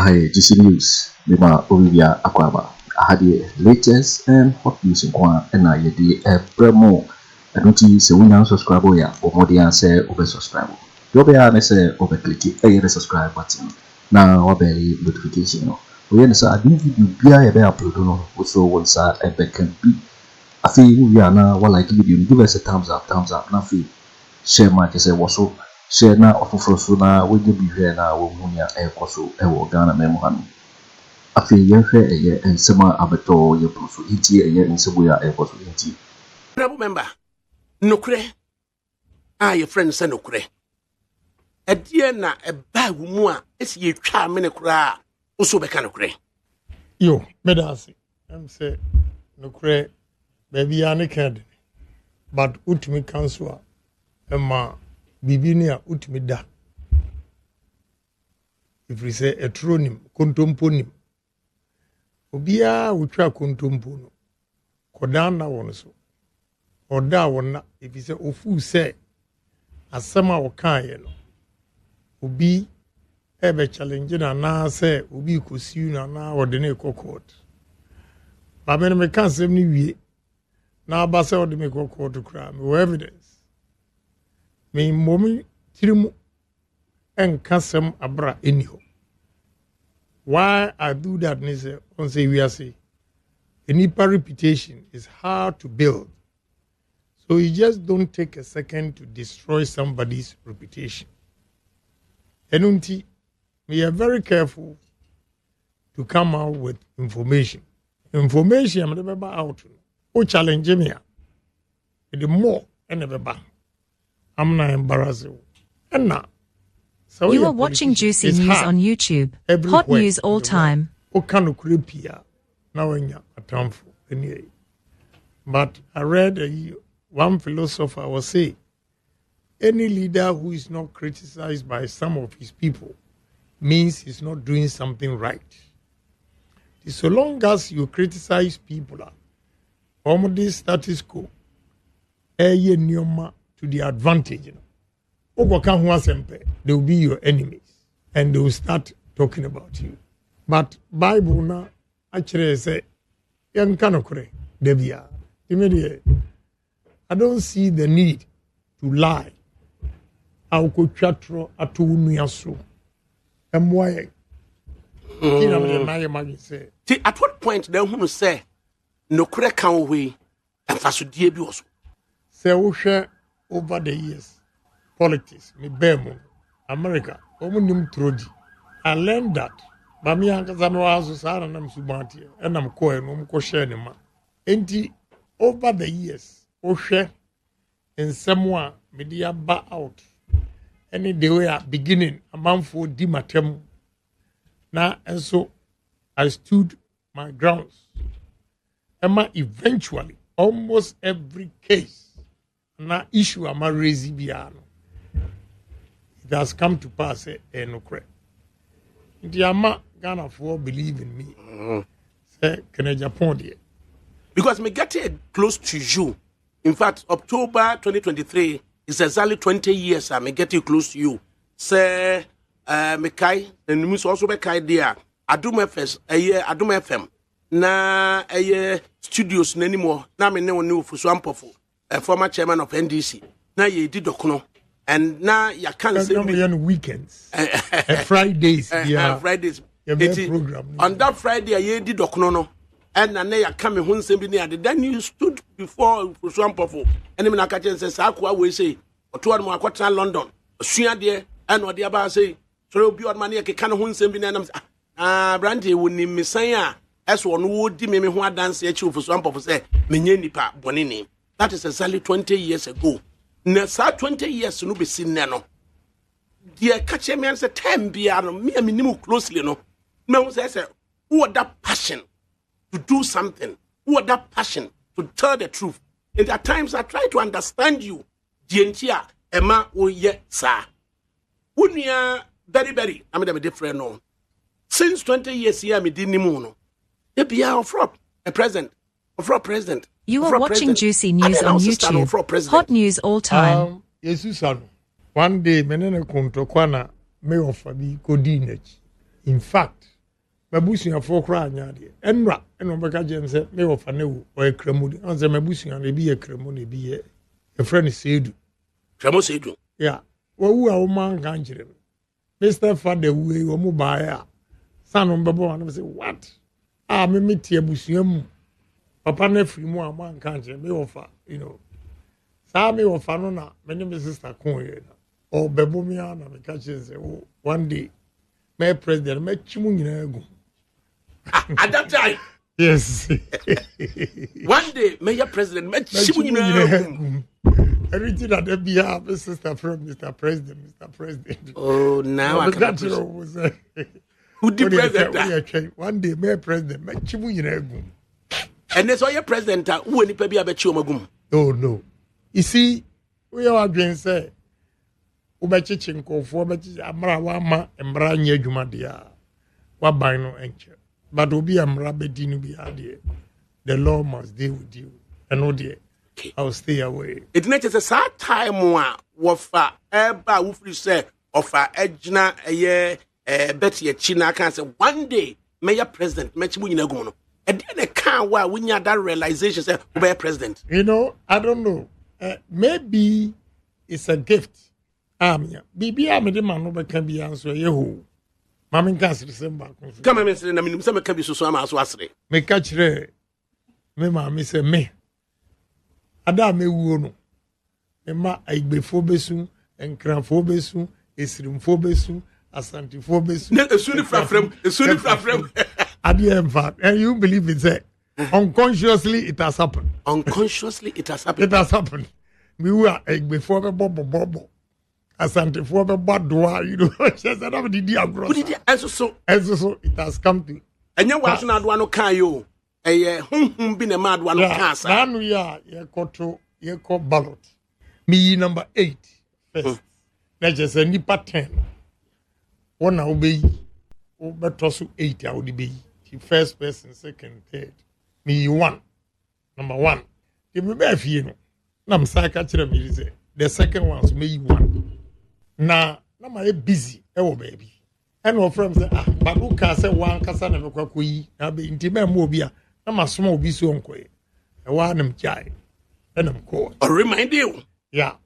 I GC News, Lima Olivia Aquaba. I had the latest and hot news in Kwan, and I did a promo. I don't see so we now subscribe or more than say over subscribe. You'll be honest, over click the subscribe button. Now, I'll be notification. We understand I need you be a upload also once I can be. I feel we are now what I give us a thumbs up, nothing. Share my say was so. Share na ofoforo na we dey be here na wo munya ekoso ewo Ghana memohanu Afriyie hwe eye ensema abeto ye proso iti eye nsebo ya ekoso iti remember nokure your friend say nokure edie na eba wo mu a esi ye twa amene kura oso beka nokure yo medasi am say nokure baby ane ked but ultimate council emma Bibinia utimida. If we say a tronim, contomponim. Obia utra contompono. Kodana wonso. Oda wona, if you say ofu say, asama wakayeno. Ubi ebe challenge na say, ubi kusiu na wadene kokot. Babene me kan sem ni wie. Na abase wadene kokot kra. Me evidence. Me momi tirimu enkasem abra eniho. Why I do that nise on say we are say enipa reputation is hard to build. So you just don't take a second to destroy somebody's reputation. Enunti, we are very careful to come out with information. Information I'm never out. O challenge me. The more and never back. I'm not embarrassed. And now, so you are watching Juicy News on YouTube. Hot news all time. Okano krepia now enya atamfo anyway. But I read one philosopher was say, any leader who is not criticized by some of his people means he's not doing something right. So long as you criticize people, this status quo, to the advantage, they will be your enemies and they will start talking about you. But Bible now actually say, I don't see the need to lie. I could chatro at Unuasu. And why? At what point they who say no correct can we and Fasudie Bioso? Say, over the years, politics, me bemo, America, omunim troji. I learned that. Bami ankazano azu sara na msubati, and I'm ko share ni ma. Enti over the years, share in somewhere media ba out. Any day we are beginning a month for di matem. Now and so I stood my grounds. Emma eventually almost every case. Na issue ama raise biano. It has come to pass enokre. Nti ama Ghana for believe in me. Say Kennedy Agyapong. Because me get it close to you. In fact, October 2023 is exactly 20 years I me get it close to you. Say me kai and me also be kai there. Adum FM na studios n'animo na me ne woni ofusu ampofo. A former chairman of NDC. Now you did dokono, and now you can't say weekends, Fridays, Fridays. Program. On that Friday, you did dokono, and now you come home same near. Then you stood before Swampofo, and then I catch and says, "Aqua we say, or two more quarter London, Suya dear, and what the other say, so be on money. I can't home same near. Brandy wouldn't Mensah as one would me who dance at you for Swampofo say, Menyenipa Bonini." That is exactly 20 years ago. Now, 20 years no be seen no. Dear catch me and say 10 biano, me and me closely no. No say, who that passion to do something? Who that passion to tell the truth? And at times I try to understand you. Dientia, Emma, oh yeah, sir. Unia very, I mean, I'm a different no. Since 20 years here, me didn't know. They be a president. You are watching Juicy News on YouTube. Hot news all time. Jesus, one day, menene kunto kwana me offer me coordinate. In fact, mabusuafo kra anya de enra eno beka gem se me wo fa ne wo o ekremu de on se mabusuan na bi ekremu na bi e friend Seedu kremo Seedu yeah wo a wo man kan kire Mr. Father we wo mu ba ya sanu mbebo an say what me metie abusuan mu papa na free mu a man kan kire me wo fa Sammy or Fanona, many my sister Koye, or Bawumia, and the catches. One day, my president met Chimungo. At that time, yes. One day, Mayor President met Chimungo. Everything that they be have, sister from Mr. President. Oh, now I can't. Who did president? One day, my president met Chimungo. And that's why your president, who any baby about Chumagum. Oh, no. You see, we are going to say, Ubachichinko for Amra Wama and Branya Jumadia, Wabino Encher. But Ubi Amra Bedinu be idea. The law must deal with you. And oh dear, I'll stay away. It's not just a sad time, Wafa, Eba, Wufri say, of a Edgena, a year, Betty, a China can say, one day, Mayor President, Mechimuinagono. And then a car while we had that realization, say, Mayor President. I don't know. Maybe it's a gift. Bibi amede man no can be answer yeho. Mama can say December. Come and say na me say me can be so am so asre. Me catch re. Me ma me say me. Ada me wuo no. Me ma aigbefo besu, enkranfo besu, esirimfo besu, asantifo besu. Na esuni frafrem. Ade in fact, and you believe it say unconsciously it has happened. Unconsciously it has happened. It has happened. We were before the bobo. Asante for the badwa, just another idea grow. And so it has come to. And you was not one of Kayo. Been a mad one of Casa. Now we are ye called ballot. Me number 8 first. That's just a nipa 10. One now be over tosu 8 I would be. The first person, second, third. Me 1. Number 1. If me be fie no. Na msaka kire me say the second one so me 1. Na my busy baby. And our friends say but who can say one kasa na mekwa koyi na be intime mo obi a na masom obi so nkoe. E wa nam chai. Enam ko. Remind you. Yeah.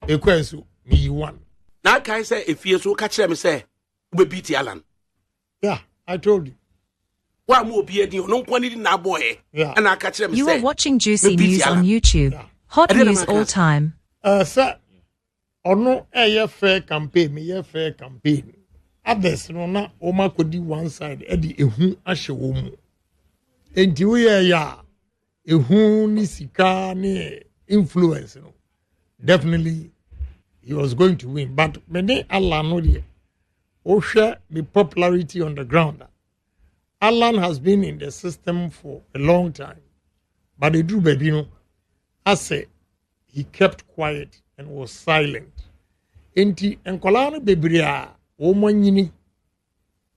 E kwensu me 1. Na kai say if you so ka kire me say we beat Alan. Yeah, I told you. You are watching Juicy News on YouTube. Yeah. Hot news all time. Sir, ono fair campaign. Others no na oma kodi one side edi ehu ahye wo mu. Enti we ya ehu ni sika ni influence no. Definitely he was going to win, but many Allah no dey. Share the popularity on the ground. Alan has been in the system for a long time, but the Drew Babino, I say, he kept quiet and was silent. Enti enkolano bebria woman yini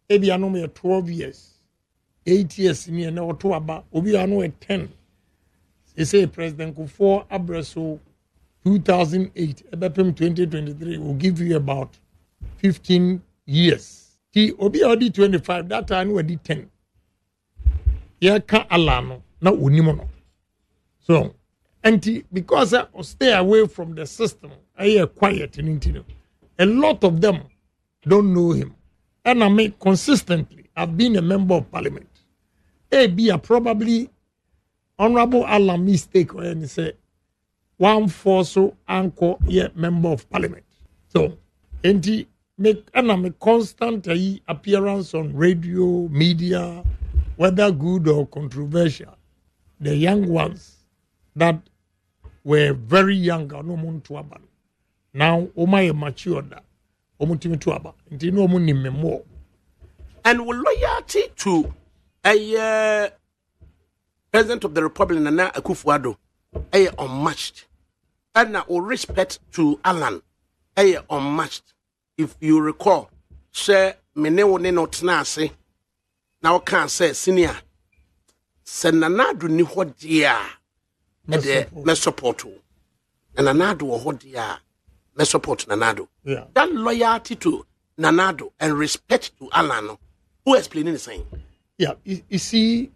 ebi ano me 12 years, 8 years ni na oto aba obi ano 10. They say President Akufo Addo 2008 ebepem 2023 will give you about 15 years. He obi already 25 that time we did 10. Ya ka alano na onimo. So because I stay away from the system, I hear quiet in Intino. A lot of them don't know him. And I mean consistently I've been a member of parliament. A probably honorable Allah mistake when he say 1-4 so anchor member of parliament. So make a constant appearance on radio, media, whether good or controversial. The young ones that were very young, now Oma matured, more. And with loyalty to a president of the Republic, Nana Akufo Addo, unmatched, and now respect to Alan, unmatched. If you recall, share menewone no tnase now can say senior senanadu ni hodia me support and nanado hodia me support nanado. Yeah. That loyalty to nanado and respect to Alano Who explaining the same? Yeah, you see,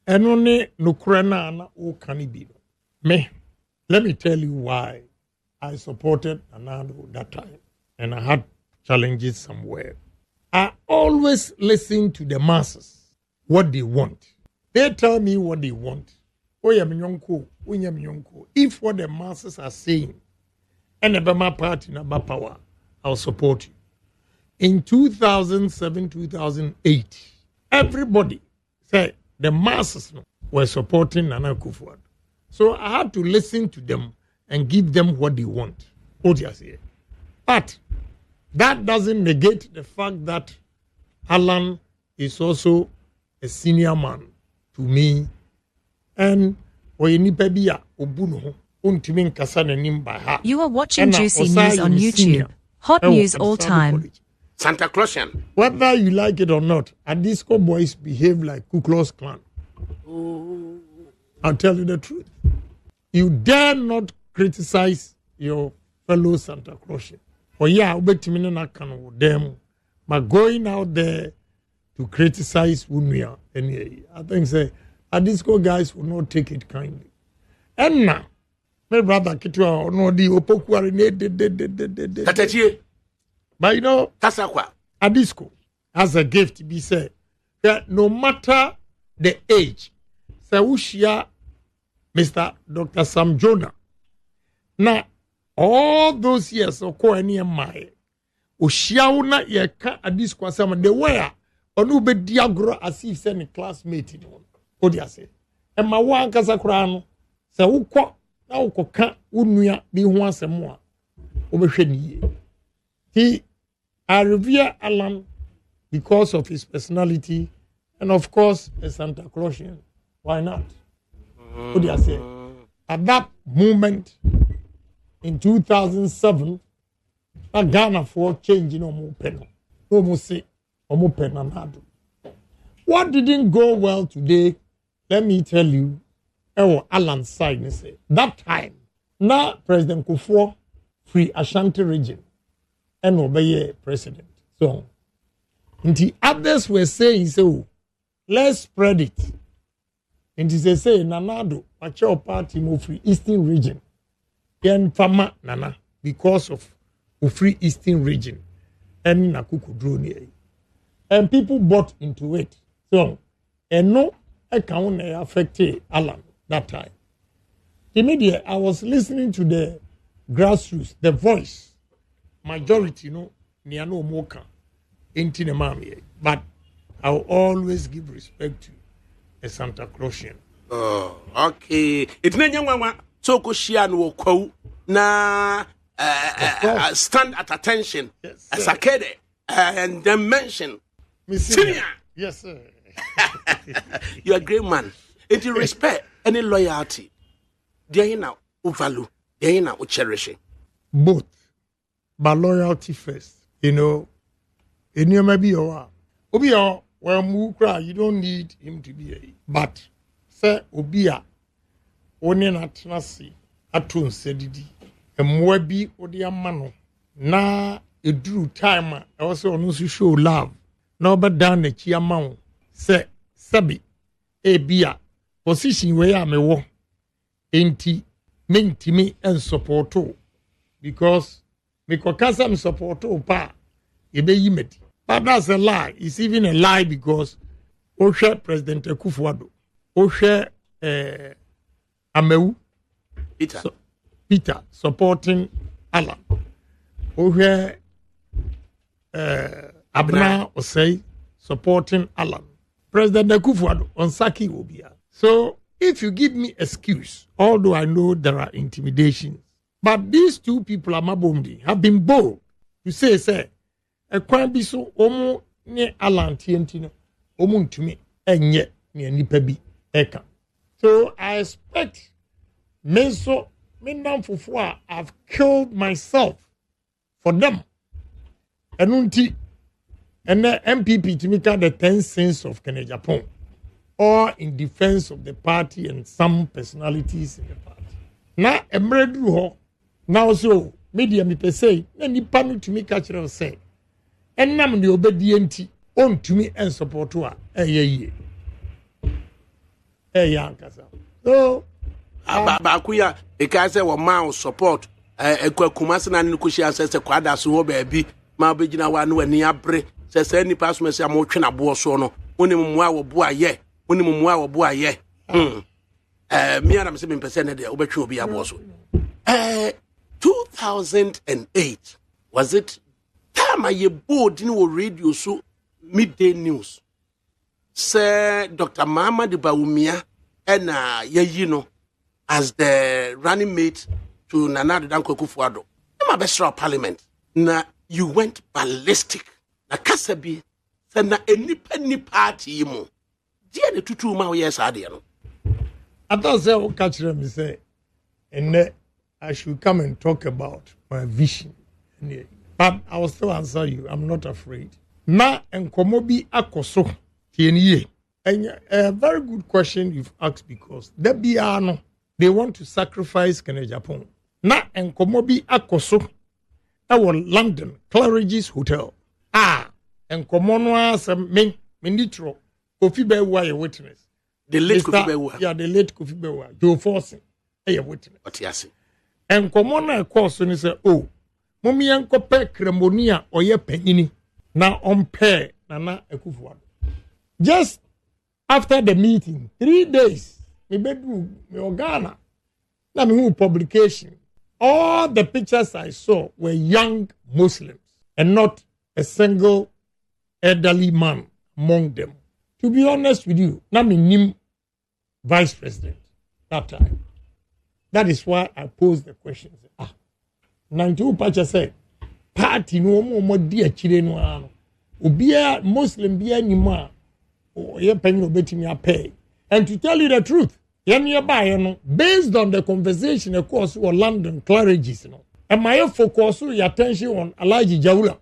and only no krana o canibi. Me, let me tell you why I supported Annan that time, and I had challenges somewhere. I always listen to the masses, what they want. They tell me what they want. If what the masses are saying, and the Bama party na power, I'll support you. In 2007, 2008, everybody said the masses were supporting Nana Akufo Addo. So I had to listen to them and give them what they want. But that doesn't negate the fact that Alan is also a senior man to me. And you are watching Juicy News on YouTube. Hot news all time. Santa Clausian. Whether you like it or not, Adisco boys behave like Ku Klux Klan. I'll tell you the truth. You dare not criticize your fellow Santa Clausian. But going out there to criticize Bawumia, I think say Adisco guys will not take it kindly. And now, my brother Kitwa no di opokuare ne. But you know, Adisco has a gift to be said that no matter the age, Sawushia, Mr. Dr. Sam Jonah. Now, all those years of Koani and Mai, Ushiauna Yaka Adisco Asama, they were on Ube Diagro as if send a classmate in one. What do you say? And my one Casacriano, Sawuko, now Coca, Unuya, be once and more. Obesheni. I revere Alan because of his personality and, of course, a Santa Clausian. Why not? What do you say? At that moment, in 2007, Ghana for changing no pen. Almost say, what didn't go well today? Let me tell you, Alan's side, say, that time, now President Kufuor free Ashanti region and obey president. So, and the others were saying, so let's spread it. And they say, Nanado, Pacho party move free Eastern region. Yen Fama Nana, because of free Eastern region. And Nakuku drew near. And people bought into it. So, and no account affected Alan that time. The media, I was listening to the grassroots, the voice, majority, Niano Moka, into the Mami. But I will always give respect to a Santa Clausian. Oh, okay. It's not young so Koshian will quote na stand at attention as a kid and then mention Senior. Yes, sir. You're a great man. If you respect any loyalty, they're now value, they're now cherishing. Both. But loyalty first. In your maybe you don't need him to be a. But, sir, Obia, only not nasi, atun sedidi, a mwebi odia mano. Na, a drew time, also on to show love. No, but down the chia mount, say, Sabi, a beer, position where I may walk. Ain't minti me and support too. Because, because I'm support too, pa, ye be yimeti. But that's a lie. It's even a lie because Osha President Akufo Addo, Osha Amewu, Peter supporting Alan, Osha Abna Osei supporting Alan. President Akufo Addo on Saki Obia. So if you give me excuse, although I know there are intimidations, but these two people, Amabomdi, have been bold to say, a crime be so omo ne Alan Tientino, omo to me, and yet near Nipebi Eka. So I expect Mensah, Mendam Fufua, I've killed myself for them. And unti and the NPP to make out the 10 cents of Kennedy Agyapong, or in defense of the party and some personalities in the party. Now, Emredu, now so media me per se, any panic to me catch say. And nam the obedienti on to me and support to ye. Yankasa. So, Bakuya, a casa or mouse support a Kwakumasana and Nukushia says a quadra so baby, Mabijina one when near bre says any pass me some more china bosono, unimwa boye, unimwa boye. Me and I'm 7% of the Obechu be a boss. 2008 was it time I board in radio so midday news. Sir Dr. Mahama de Bawumia and as the running mate to Nana Akufo Addo. I'm a best of parliament. Na you went ballistic. Na kasabi said na any party mo. Dear the tutu ma yes adiano. I thought say catch them say and I should come and talk about my vision. But I will still answer you. I'm not afraid. Na enkomobi akoso. And a very good question you've asked because they want to sacrifice Kennedy Agyapong. Na enkomobi akoso our London Claridge's Hotel. And Komonwa some ministro Kofi Bewa a witness. The late Kofi Bewa. Yeah, the late Kofi Bewa. Joe Forcing a witness. What you say? And Komona course when he said, oh, Mommy Uncle Peck Cremonia or ye penny now on pair Nana Akufo Addo. Just after the meeting, 3 days, me bedroom, me organa, na me publication. All the pictures I saw were young Muslims and not a single elderly man among them. To be honest with you, na me nim vice president that time. That is why I posed the question. 92 Pacha said, party no more dear children, ubia Muslim bia ni ma. And to tell you the truth, based on the conversation, of course, or London Claridge's, and my focus your attention on Alaji Jaula.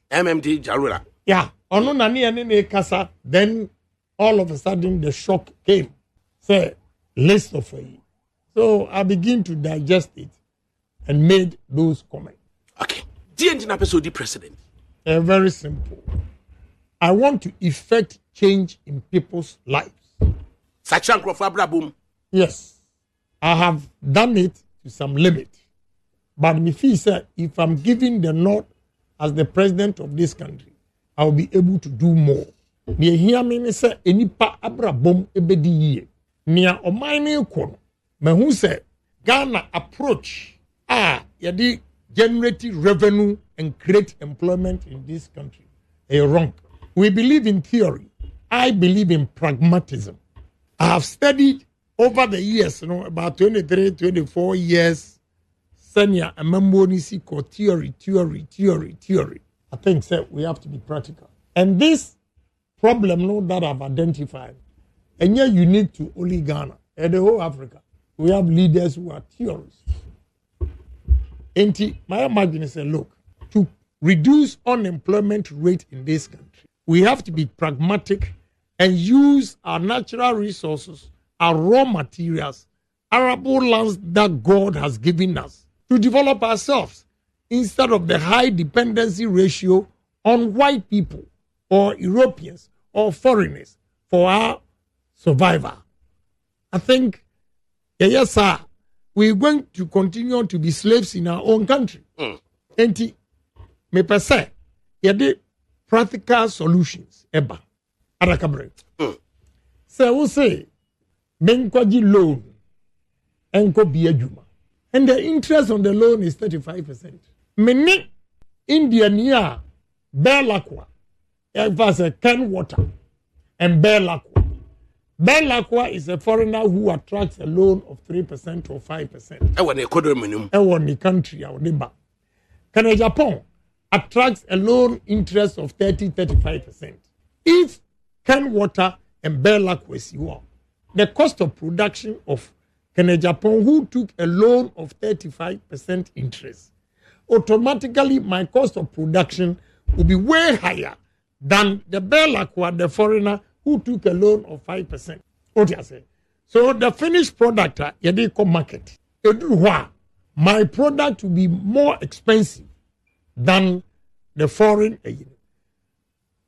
MMD Jarula. Yeah, on Nani Kasa, then all of a sudden the shock came. Say, list of you. So I begin to digest it and made those comments. Okay. The engine episode president. Very simple. I want to effect change in people's lives. Yes, I have done it to some limit. But me feel said, if I'm giving the nod as the president of this country, I will be able to do more. Me hear me say enipa abrabom ebedi yie. Nia omane kono. Me hu say Ghana approach yadi generate revenue and create employment in this country. Wrong. We believe in theory. I believe in pragmatism. I have studied over the years, about 23, 24 years, senior and member called theory. I think we have to be practical. And this problem that I've identified, and yet unique to only Ghana and the whole Africa. We have leaders who are theorists. And my imagination said, look, to reduce unemployment rate in this country, we have to be pragmatic and use our natural resources, our raw materials, arable lands that God has given us to develop ourselves instead of the high dependency ratio on white people or Europeans or foreigners for our survival. I think, yes, sir, we're going to continue to be slaves in our own country. And me per se, practical solutions eba arakabre so we say menkwaji loan enko bi adwuma and the interest on the loan is 35%. Many Indian year Belakwa was a Ken water and Belakwa is a foreigner who attracts a loan of 3% or 5%. When a quarter minimum the country our neighbor Kennedy Agyapong attracts a loan interest of 30-35%. If Ken Water and Belakwa, the cost of production of Kennedy Agyapong, who took a loan of 35% interest, automatically my cost of production will be way higher than the Belakwa, the foreigner, who took a loan of 5%. What you say? So the finished product, market. My product will be more expensive than the foreign.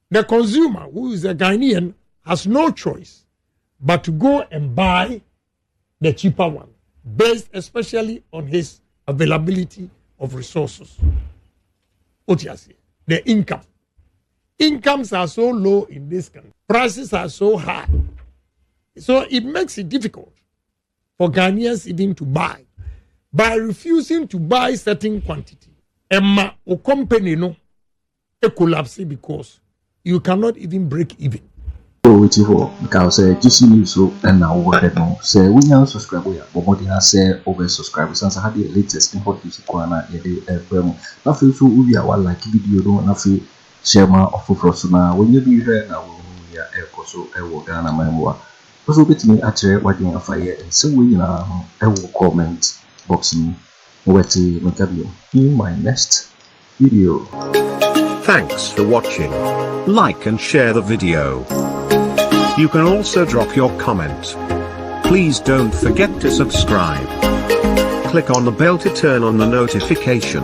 the consumer, who is a Ghanaian, has no choice but to go and buy the cheaper one, based especially on his availability of resources. What you say? The income. Incomes are so low in this country. Prices are so high. So it makes it difficult for Ghanaians even to buy. By refusing to buy certain quantity, Emma or company no, it collapses because you cannot even break even. Waiting for because GC News and now what say we now subscribe ya but they say over subscribe since I had the latest in hot news kwana yede FM na fe so we are like video no na fe share ma ofofro so na when you be here na we ya ekoso ewo Ghana memwa so betimi akere wadin afaye so we na ewo comment box ni weti makabio in my next video. Thanks for watching. Like and share the video. You can also drop your comment. Please don't forget to subscribe. Click on the bell to turn on the notification.